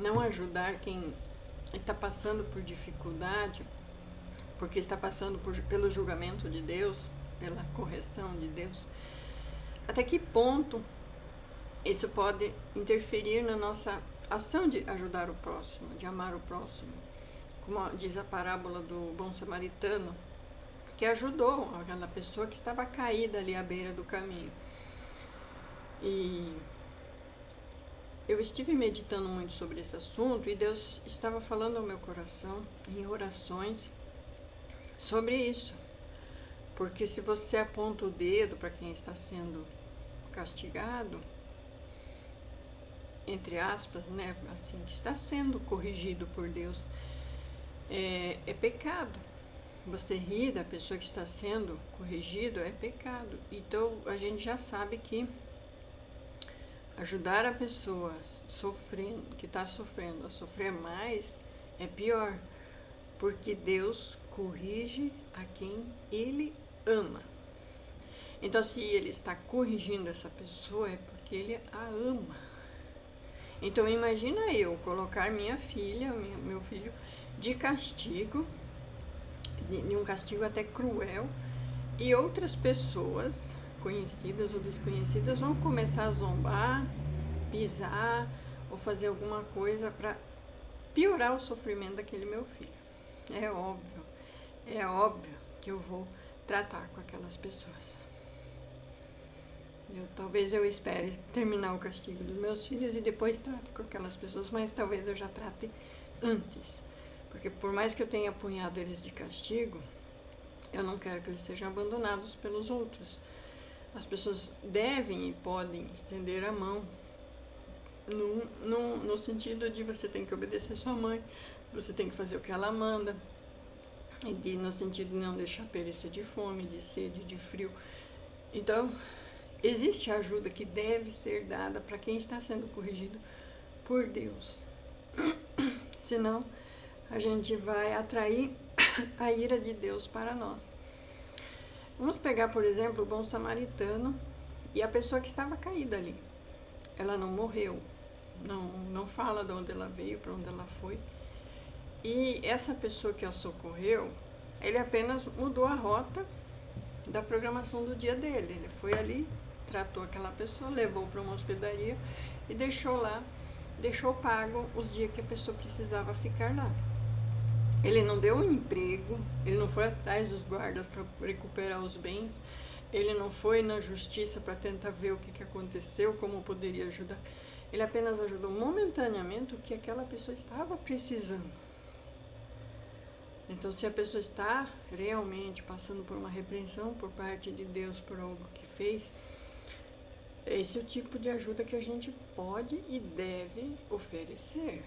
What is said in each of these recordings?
não ajudar quem está passando por dificuldade, porque está passando pelo julgamento de Deus, pela correção de Deus, até que ponto isso pode interferir na nossa ação de ajudar o próximo, de amar o próximo? Como diz a parábola do bom samaritano, que ajudou aquela pessoa que estava caída ali à beira do caminho. E eu estive meditando muito sobre esse assunto e Deus estava falando ao meu coração, em orações, sobre isso. Porque se você aponta o dedo para quem está sendo castigado, entre aspas, né, assim, que está sendo corrigido por Deus, é pecado. Você rir da pessoa que está sendo corrigido é pecado. Então a gente já sabe que ajudar a pessoa que está sofrendo a sofrer mais é pior, porque Deus corrige a quem Ele ama. Então, se Ele está corrigindo essa pessoa, é porque Ele a ama. Então, imagina eu colocar minha filha, meu filho, de castigo, de um castigo até cruel, e outras pessoas, conhecidas ou desconhecidas, vão começar a zombar, pisar ou fazer alguma coisa para piorar o sofrimento daquele meu filho. É óbvio que eu vou tratar com aquelas pessoas. Talvez eu espere terminar o castigo dos meus filhos e depois trate com aquelas pessoas, mas talvez eu já trate antes. Porque por mais que eu tenha apunhado eles de castigo, eu não quero que eles sejam abandonados pelos outros. As pessoas devem e podem estender a mão no sentido de você tem que obedecer sua mãe, você tem que fazer o que ela manda, e no sentido de não deixar perecer de fome, de sede, de frio. Então, existe ajuda que deve ser dada para quem está sendo corrigido por Deus. Senão, a gente vai atrair a ira de Deus para nós. Vamos pegar, por exemplo, o bom samaritano e a pessoa que estava caída ali. Ela não morreu, não fala de onde ela veio, para onde ela foi. E essa pessoa que a socorreu, ele apenas mudou a rota da programação do dia dele. Ele foi ali, tratou aquela pessoa, levou para uma hospedaria e deixou pago os dias que a pessoa precisava ficar lá. Ele não deu um emprego, ele não foi atrás dos guardas para recuperar os bens, ele não foi na justiça para tentar ver o que aconteceu, como poderia ajudar. Ele apenas ajudou momentaneamente o que aquela pessoa estava precisando. Então, se a pessoa está realmente passando por uma repreensão por parte de Deus por algo que fez, esse é o tipo de ajuda que a gente pode e deve oferecer,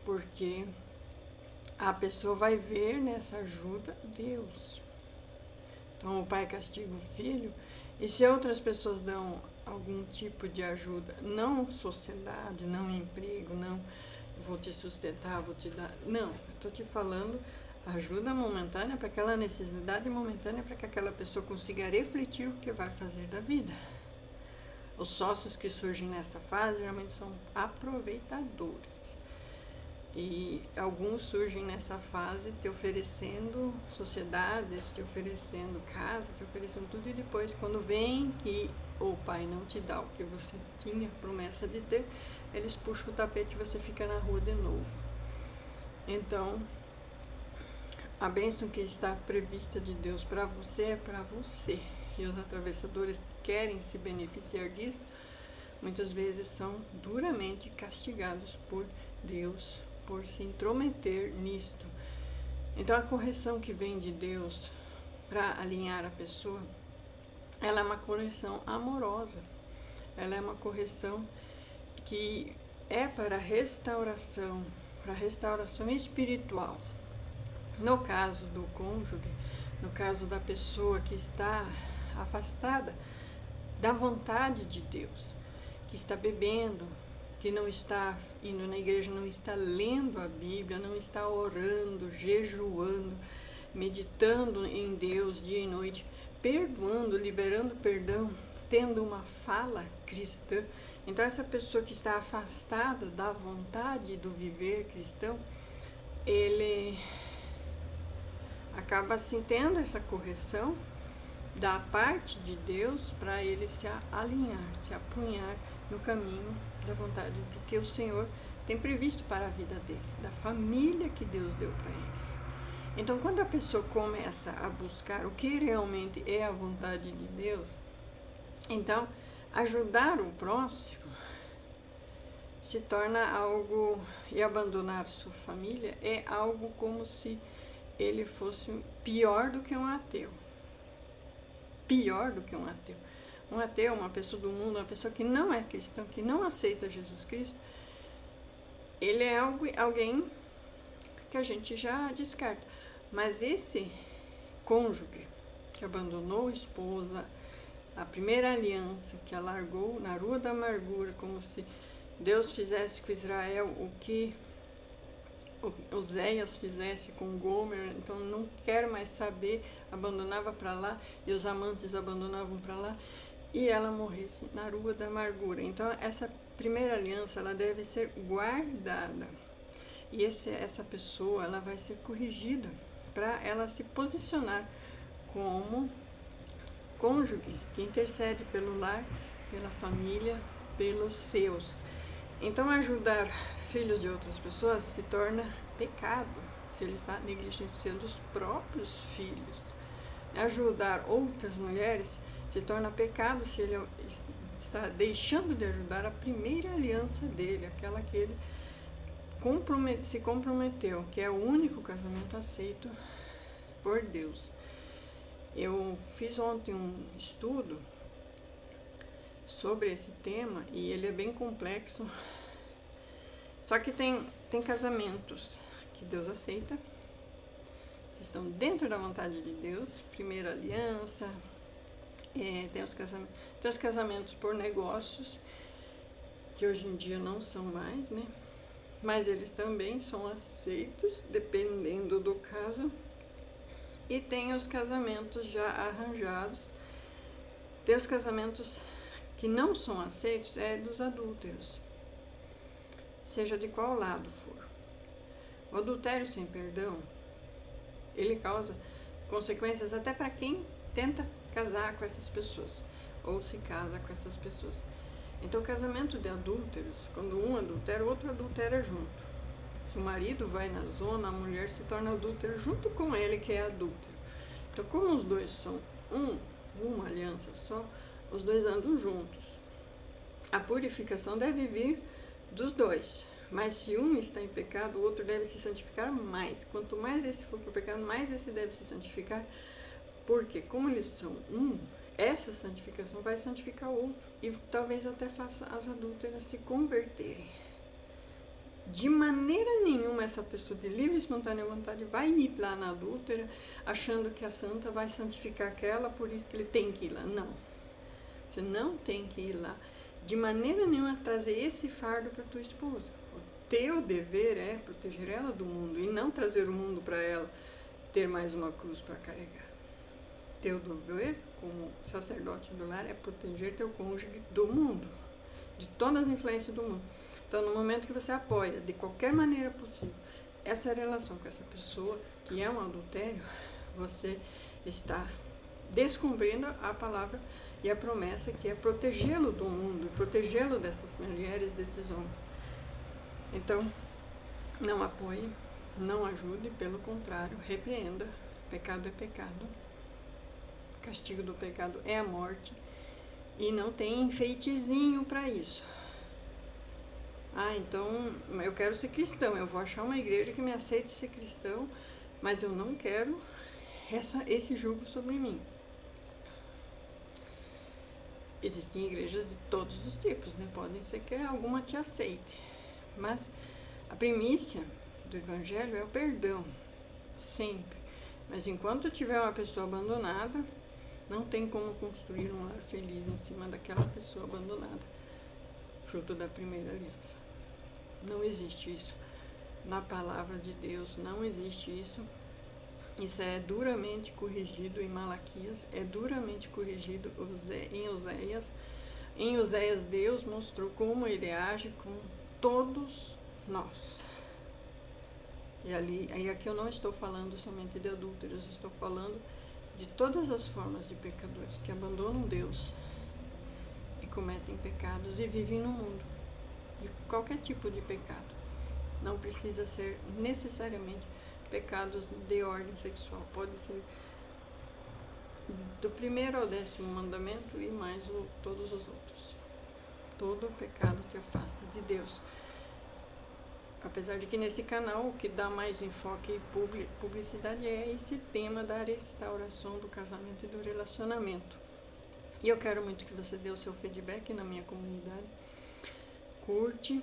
porque a pessoa vai ver nessa ajuda Deus. Então, o pai castiga o filho, e se outras pessoas dão algum tipo de ajuda, não sociedade, não emprego, não vou te sustentar, vou te dar... Não, eu estou te falando ajuda momentânea para aquela necessidade momentânea para que aquela pessoa consiga refletir o que vai fazer da vida. Os sócios que surgem nessa fase geralmente são aproveitadores. E alguns surgem nessa fase te oferecendo sociedades, te oferecendo casa, te oferecendo tudo, e depois quando vem e o pai não te dá o que você tinha promessa de ter, eles puxam o tapete e você fica na rua de novo. Então, a bênção que está prevista de Deus para você é para você. E os atravessadores querem se beneficiar disso, muitas vezes são duramente castigados por Deus, por se intrometer nisto. Então, a correção que vem de Deus para alinhar a pessoa, ela é uma correção amorosa. Ela é uma correção que é para restauração espiritual. No caso do cônjuge, no caso da pessoa que está afastada da vontade de Deus, que está bebendo, que não está indo na igreja, não está lendo a Bíblia, não está orando, jejuando, meditando em Deus dia e noite, perdoando, liberando perdão, tendo uma fala cristã. Então essa pessoa que está afastada da vontade do viver cristão, ele acaba assim tendo essa correção da parte de Deus para ele se alinhar, se apunhar no caminho da vontade do que o Senhor tem previsto para a vida dele, da família que Deus deu para ele. Então, quando a pessoa começa a buscar o que realmente é a vontade de Deus, então ajudar o próximo se torna algo, e abandonar sua família é algo como se ele fosse pior do que um ateu. Pior do que um ateu. Um ateu, uma pessoa do mundo, uma pessoa que não é cristã, que não aceita Jesus Cristo, ele é alguém que a gente já descarta. Mas esse cônjuge que abandonou a esposa, a primeira aliança, que a largou na rua da amargura, como se Deus fizesse com Israel o que Oséias fizesse com Gomer, então não quero mais saber, abandonava para lá, e os amantes abandonavam para lá, e ela morresse na rua da amargura. Então essa primeira aliança, ela deve ser guardada, e essa pessoa, ela vai ser corrigida para ela se posicionar como cônjuge que intercede pelo lar, pela família, pelos seus. Então ajudar filhos de outras pessoas se torna pecado se ele está negligenciando os próprios filhos. Ajudar outras mulheres se torna pecado se ele está deixando de ajudar a primeira aliança dele, aquela que ele se comprometeu, que é o único casamento aceito por Deus. Eu fiz ontem um estudo sobre esse tema e ele é bem complexo. Só que tem casamentos que Deus aceita, que estão dentro da vontade de Deus, primeira aliança, tem os casamentos por negócios, que hoje em dia não são mais, né? Mas eles também são aceitos, dependendo do caso. E tem os casamentos já arranjados. Tem os casamentos que não são aceitos, dos adúlteros, seja de qual lado for. O adultério sem perdão, ele causa consequências até para quem tenta casar com essas pessoas, ou se casa com essas pessoas. Então, o casamento de adúlteros, quando um adultera, o outro adultera junto. Se o marido vai na zona, a mulher se torna adúltera junto com ele, que é adúltero. Então, como os dois são uma aliança só, os dois andam juntos. A purificação deve vir dos dois. Mas se um está em pecado, o outro deve se santificar mais. Quanto mais esse for para o pecado, mais esse deve se santificar. Porque, como eles são essa santificação vai santificar o outro. E talvez até faça as adúlteras se converterem. De maneira nenhuma essa pessoa de livre e espontânea vontade vai ir lá na adúltera achando que a santa vai santificar aquela, por isso que ele tem que ir lá. Não. Você não tem que ir lá. De maneira nenhuma trazer esse fardo para tua esposa. O teu dever é proteger ela do mundo e não trazer o mundo para ela ter mais uma cruz para carregar. Teu dever, como sacerdote do lar, é proteger teu cônjuge do mundo, de todas as influências do mundo. Então, no momento que você apoia, de qualquer maneira possível, essa relação com essa pessoa, que é um adultério, você está descumprindo a palavra e a promessa que é protegê-lo do mundo, protegê-lo dessas mulheres, desses homens. Então, não apoie, não ajude, pelo contrário, repreenda. Pecado é pecado. O castigo do pecado é a morte. E não tem enfeitezinho para isso. Então eu quero ser cristão, eu vou achar uma igreja que me aceite ser cristão, mas eu não quero esse jugo sobre mim. Existem igrejas de todos os tipos, né? Podem ser que alguma te aceite, mas a primícia do evangelho é o perdão, sempre. Mas enquanto tiver uma pessoa abandonada, não tem como construir um lar feliz em cima daquela pessoa abandonada, fruto da primeira aliança. Não existe isso na palavra de Deus, não existe isso Isso é duramente corrigido em Malaquias, é duramente corrigido em Oséias. Em Oséias, Deus mostrou como ele age com todos nós. E aqui eu não estou falando somente de adúlteros, estou falando de todas as formas de pecadores que abandonam Deus e cometem pecados e vivem no mundo, de qualquer tipo de pecado. Não precisa ser necessariamente pecados de ordem sexual, pode ser do 1º ao 10º mandamento e mais todos os outros. Todo pecado te afasta de Deus. Apesar de que nesse canal o que dá mais enfoque e publicidade é esse tema da restauração do casamento e do relacionamento. E eu quero muito que você dê o seu feedback na minha comunidade. Curte,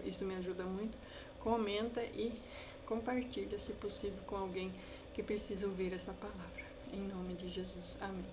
isso me ajuda muito. Comenta e compartilha, se possível, com alguém que precisa ouvir essa palavra. Em nome de Jesus. Amém.